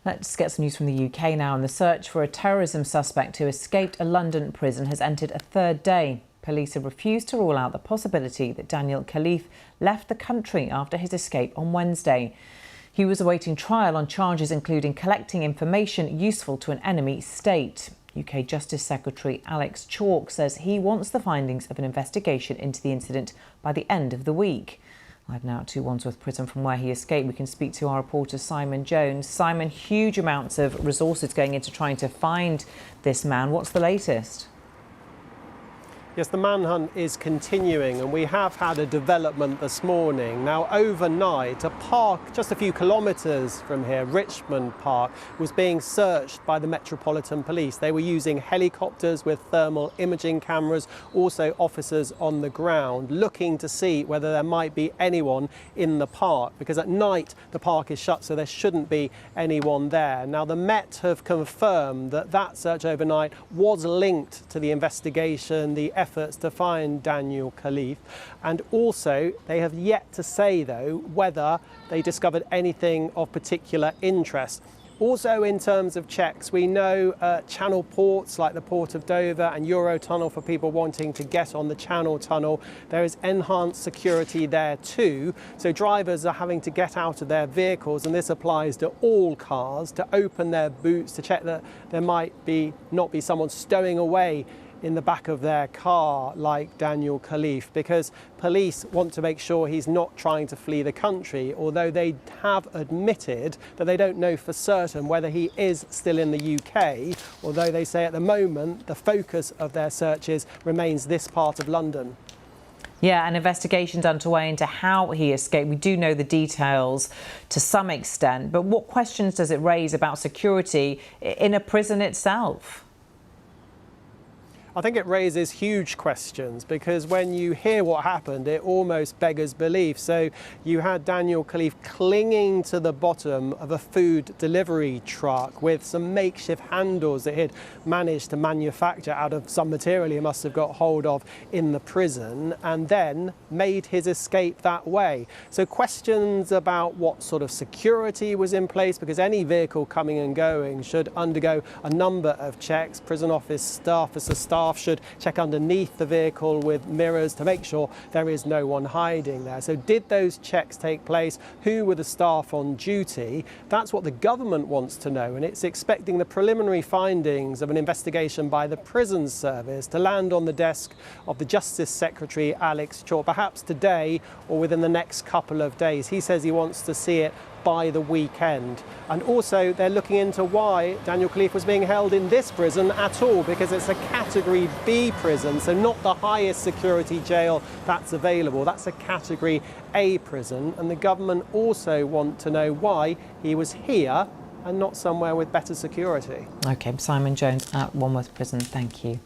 Let's get some news from the UK now. And the search for a terrorism suspect who escaped a London prison has entered a third day. Police have refused to rule out the possibility that Daniel Khalife left the country after his escape on Wednesday. He was awaiting trial on charges including collecting information useful to an enemy state. UK Justice Secretary Alex Chalk says he wants the findings of an investigation into the incident by the end of the week. Live now to Wandsworth prison from where he escaped. We can speak to our reporter Simon Jones. Simon, huge amounts of resources going into trying to find this man. What's the latest? Yes, the manhunt is continuing, and we have had a development this morning. Now, overnight, a park just a few kilometres from here, Richmond Park, was being searched by the Metropolitan Police. They were using helicopters with thermal imaging cameras, also officers on the ground, looking to see whether there might be anyone in the park, because at night the park is shut, so there shouldn't be anyone there. Now, the Met have confirmed that that search overnight was linked to the investigation, the efforts to find Daniel Khalife, and also they have yet to say though whether they discovered anything of particular interest. Also, in terms of checks, we know channel ports like the Port of Dover and Eurotunnel for people wanting to get on the Channel Tunnel. There is enhanced security there too, so drivers are having to get out of their vehicles, and this applies to all cars, to open their boots to check that there might not be someone stowing away in the back of their car like Daniel Khalife, because police want to make sure he's not trying to flee the country, although they have admitted that they don't know for certain whether he is still in the UK, although they say at the moment the focus of their searches remains this part of London. Yeah, an investigation's underway into how he escaped. We do know the details to some extent, but what questions does it raise about security in a prison itself? I think it raises huge questions, because when you hear what happened, it almost beggars belief. So you had Daniel Khalife clinging to the bottom of a food delivery truck with some makeshift handles that he'd managed to manufacture out of some material he must have got hold of in the prison, and then made his escape that way. So questions about what sort of security was in place, because any vehicle coming and going should undergo a number of checks. Prison office staff should check underneath the vehicle with mirrors to make sure there is no one hiding there. So did those checks take place? Who were the staff on duty? That's what the government wants to know, and it's expecting the preliminary findings of an investigation by the Prison Service to land on the desk of the Justice Secretary Alex Chalk, perhaps today or within the next couple of days. He says he wants to see it by the weekend. And also they're looking into why Daniel Khalife was being held in this prison at all, because it's a Category B prison, so not the highest security jail that's available. That's a Category A prison, and the government also want to know why he was here and not somewhere with better security. OK, Simon Jones at Wandsworth Prison, thank you.